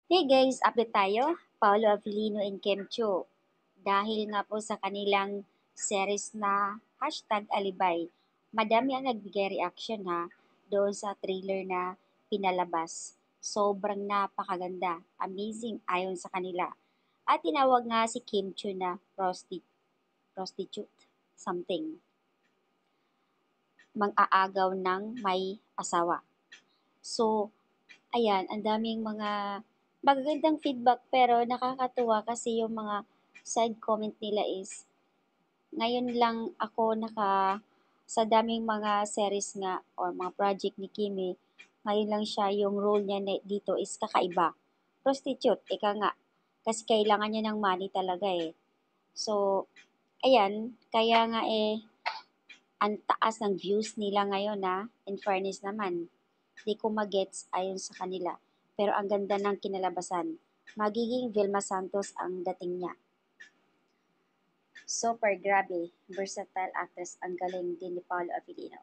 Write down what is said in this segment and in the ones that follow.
Hey guys, update tayo. Paolo Avellino and Kim Chiu. Dahil nga po sa kanilang series na #Alibay, madami ang nagbigay reaction ha doon sa trailer na pinalabas. Sobrang napakaganda, amazing ayon sa kanila. At tinawag nga si Kim Chiu na prostitute, something, mang-aagaw ng may asawa. So, ayan, ang daming mga magagandang feedback pero nakakatuwa kasi yung mga side comment nila is ngayon lang ako sa daming mga series nga or mga project ni Kimi, ngayon lang siya yung role niya dito is kakaiba. Prostitute, ika nga. Kasi kailangan niya ng money talaga eh. So, ayan, kaya nga ang taas ng views nila ngayon na in fairness naman. Di ko magets ayon sa kanila. Pero ang ganda ng kinalabasan. Magiging Vilma Santos ang dating niya. Super grabe. Versatile actress. Ang galing din ni Paolo Avellino.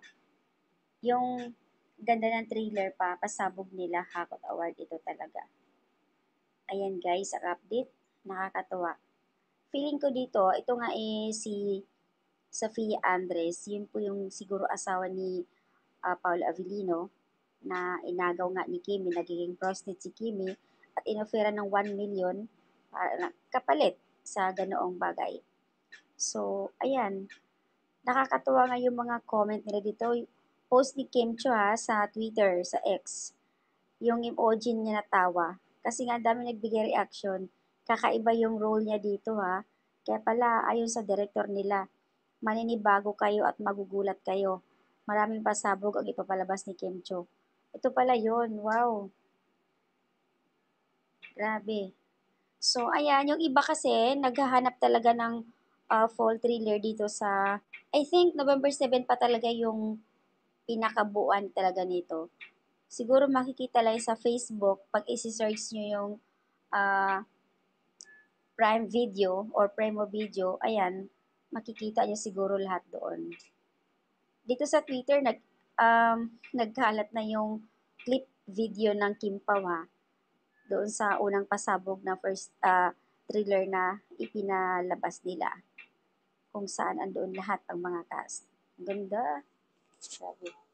Yung ganda ng thriller pa, pasabog nila Hakot Award ito talaga. Ayan guys, ang update. Nakakatuwa. Feeling ko dito, ito nga si Sofia Andres. Yun po yung siguro asawa ni Paolo Avellino na inagaw nga ni Kimi, nagiging prostitute si Kimi at inofera ng 1 million kapalit sa ganoong bagay. So, ayan, nakakatuwa nga yung mga comment nila dito. Post ni Kim Cho sa Twitter, sa X, yung emoji niya na tawa. Kasi nga dami nagbigay reaction. Kakaiba yung role niya dito Kaya pala, ayon sa director nila, maninibago kayo at magugulat kayo. Maraming pasabog ang ipapalabas ni Kim Cho. Ito pala yun. Wow. Grabe. So, ayan. Yung iba kasi, naghahanap talaga ng fall thriller dito sa, I think, November 7 pa talaga yung pinakabuuan talaga nito. Siguro makikita lang sa Facebook, pag isi-search nyo yung uh, Prime Video or Primo Video, ayan, makikita nyo siguro lahat doon. Dito sa Twitter, nagkalat na yung clip video ng Kim Pao doon sa unang pasabog na first thriller na ipinalabas nila kung saan andoon lahat ang mga cast. Ang ganda. Grabe.